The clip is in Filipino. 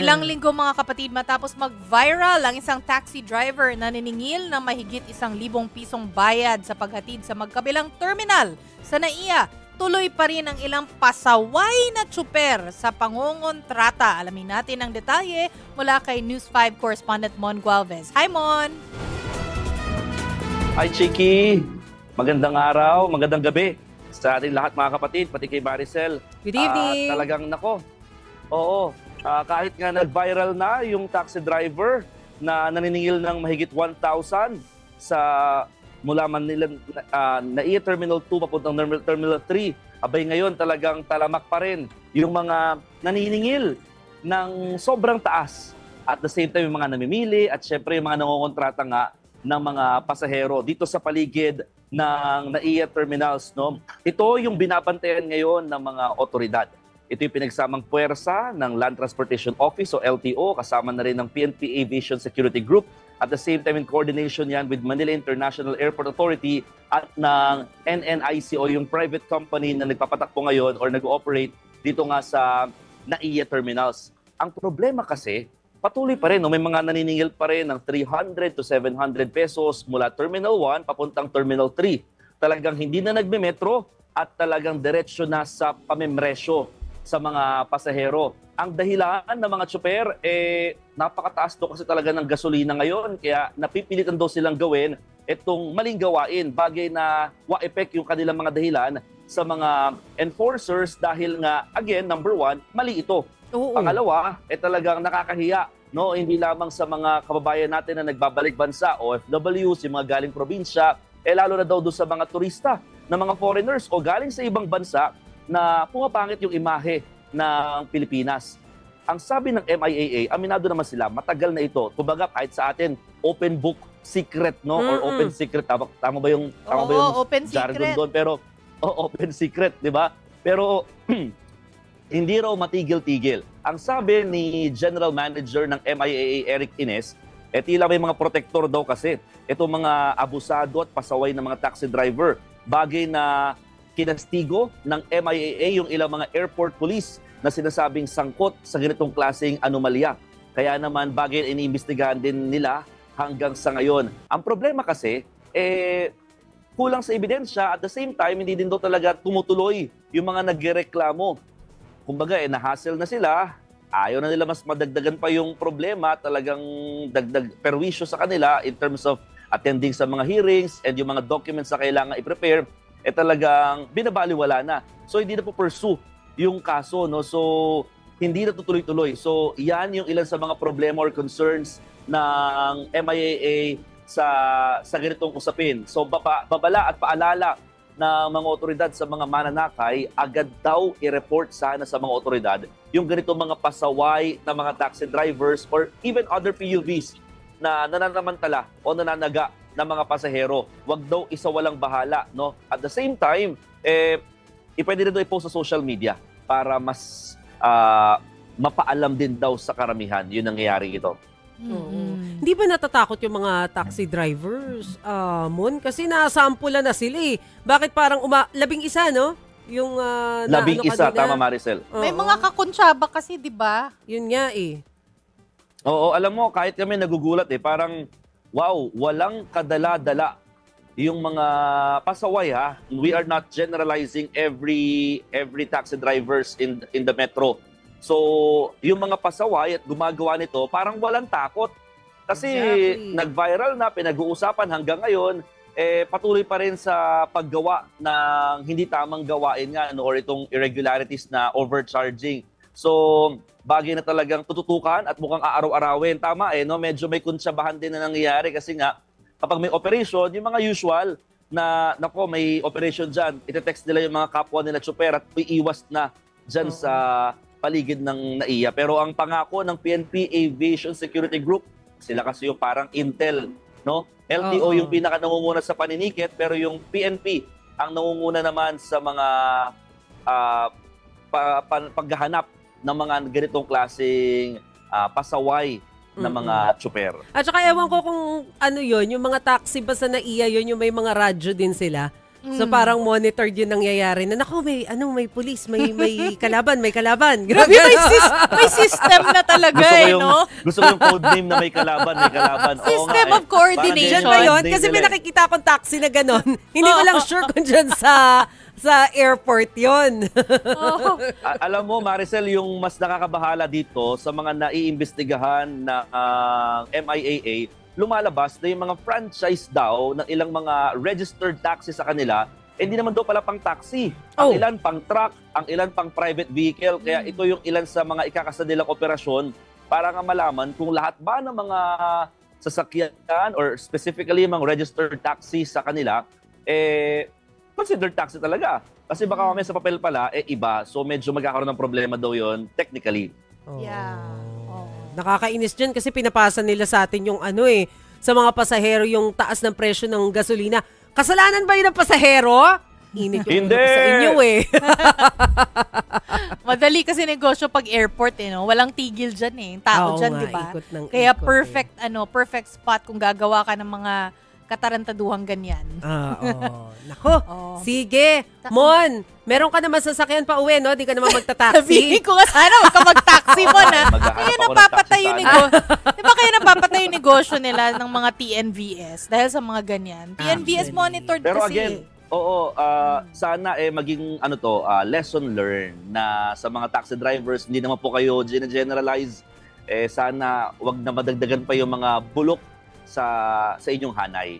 Ilang linggo mga kapatid matapos mag-viral ang isang taxi driver na niningil ng mahigit 1,000 pisong bayad sa paghatid sa magkabilang terminal sa NAIA. Tuloy pa rin ang ilang pasaway na tsuper sa pangongontrata. Alamin natin ang detalye mula kay News 5 correspondent Mon Gualvez. Hi Mon! Hi Chiki! Magandang araw, magandang gabi sa ating lahat mga kapatid, pati kay Maricel. Good evening! Talagang nako, oo, kahit nga nag-viral na yung taxi driver na naniningil ng mahigit 1,000 sa mula Manila, NAIA Terminal 2 papuntang Terminal 3, abay ngayon talagang talamak pa rin yung mga naniningil ng sobrang taas. At the same time yung mga namimili at syempre yung mga nangongontrata nga ng mga pasahero dito sa paligid ng NAIA terminals, no? Ito yung binabantayan ngayon ng mga otoridad. Ito yung pinagsamang puwersa ng Land Transportation Office o LTO, kasama na rin ng PNP Aviation Security Group. At the same time in coordination yan with Manila International Airport Authority at ng NNIC o yung private company na nagpapatakbo ngayon or nag-ooperate dito nga sa NAIA terminals. Ang problema kasi, patuloy pa rin, no? May mga naniningil pa rin ng 300 to 700 pesos mula Terminal 1 papuntang Terminal 3. Talagang hindi na nagme-metro at talagang diretsyo na sa pamimresyo sa mga pasahero. Ang dahilan ng mga tsuper, napakataas to kasi talaga ng gasolina ngayon, kaya napipilitan daw silang gawin itong maling gawain, bagay na wa-effect yung kanilang mga dahilan sa mga enforcers dahil nga, again, number one, mali ito. Oo. Pangalawa, talagang nakakahiya, no? Hindi lamang sa mga kababayan natin na nagbabalik bansa, OFWs, yung mga galing probinsya, lalo na daw doon sa mga turista na mga foreigners o galing sa ibang bansa na pumapangit yung imahe ng Pilipinas. Ang sabi ng MIAA, aminado naman sila, matagal na ito. Kumbaga, kahit sa atin, open book secret, no? Or open secret, tama ba yung open jargon secret doon? Pero, open secret, di ba? Pero, hindi raw matigil-tigil. Ang sabi ni General Manager ng MIAA, Eric Ines, tila may mga protector daw kasi. Itong mga abusado at pasaway ng mga taxi driver. Bagay na kinastigo ng MIAA yung ilang mga airport police na sinasabing sangkot sa ganitong klaseng anomalya. Kaya naman bagay na iniimbestigahan din nila hanggang sa ngayon. Ang problema kasi, kulang sa ebidensya at the same time, hindi din daw talaga tumutuloy yung mga nagreklamo. Kumbaga, na-hassle na sila, ayaw na nila mas madagdagan pa yung problema, talagang dagdag perwisyo sa kanila in terms of attending sa mga hearings and yung mga documents na kailangan i-prepare, talagang binabaliwala na. So, hindi na po pursue yung kaso, no? So, hindi na tutuloy-tuloy. So, yan yung ilan sa mga problema or concerns ng MIAA sa ganitong usapin. So, babala at paalala na mga otoridad sa mga mananakay, agad daw i-report sana sa mga otoridad yung ganito mga pasaway na mga taxi drivers or even other PUVs na nananamantala o nananaga ng mga pasahero. Wag daw isawalang bahala, no? At the same time, pwede rin daw i-post sa social media para mas mapaalam din daw sa karamihan yung nangyayari ito. Hindi ba natatakot yung mga taxi drivers, Mon? Kasi nasampulan na sila eh. Bakit parang 11, no? Yung 11, tama Maricel. May mga kakonsyaba kasi, di ba? Yun nga eh. Oo, alam mo, kahit kami nagugulat parang, wow, walang kadala-dala yung mga pasaway ha. We are not generalizing every taxi drivers in the metro. So, yung mga pasaway at gumagawa nito, parang walang takot. Kasi nag-viral na, pinag-uusapan hanggang ngayon, patuloy pa rin sa paggawa ng hindi tamang gawain nga, or itong irregularities na overcharging. So, bagay na talagang tututukan at mukhang aaraw-arawin. Tama no? Medyo may kunsyabahan din na nangyayari kasi nga, kapag may operation, yung mga usual na, may operation dyan, itetext nila yung mga kapwa nila tsuper at iiwas na dyan sa paligid ng NAIA. Pero ang pangako ng PNP Aviation Security Group, sila kasi yung parang Intel, no? LTO yung pinaka-nangunguna sa paninikit, pero yung PNP ang nangunguna naman sa mga paghahanap ng mga ganitong klaseng pasaway na mga tsuper. At saka ewan ko kung ano yon, yung mga taxi ba sa NAIA yun, yung may mga radyo din sila. So parang monitored yung nangyayari na, naku, may police, may kalaban. Grabe, may system na talaga no? Gusto ko yung code name na may kalaban. System of coordination. Diyan ba yun? Kasi may nakikita akong taxi na gano'n. Hindi ko lang sure kung dyan sa airport yon. Alam mo, Maricel, yung mas nakakabahala dito sa mga naiimbestigahan na MIAA, lumalabas na yung mga franchise daw ng ilang mga registered taxi sa kanila, hindi naman daw pala pang taxi. Ang ilan pang truck, ang ilan pang private vehicle. Kaya ito yung ilan sa mga ikakasa nilang operasyon para nga malaman kung lahat ba ng mga sasakyan or specifically mga registered taxi sa kanila, considered taxi talaga. Kasi baka kami sa papel pala, iba. So medyo magkakaroon ng problema daw yon technically. Yeah. Nakakainis dyan kasi pinapasa nila sa atin yung sa mga pasahero yung taas ng presyo ng gasolina. Kasalanan ba yun ng pasahero? Init yung Hindi! sa inyo Madali kasi negosyo pag airport no? Walang tigil dyan Tao dyan, di ba? Kaya perfect spot kung gagawa ka ng mga katarantaduhang ganyan. Nako, sige. Mon, meron ka naman sasakyan pa uwi, no? Di ka naman magta-taxi. Sabihin ko nga sana, huwag ka mag-taxi mo na. Kaya napapatay yung negosyo. Di ba kaya napapatay yung negosyo nila ng mga TNVS dahil sa mga ganyan? TNVS monitored Pero kasi. again, sana maging lesson learned na sa mga taxi drivers, hindi naman po kayo generalize. Sana wag na madagdagan pa yung mga bulok sa inyong hanay.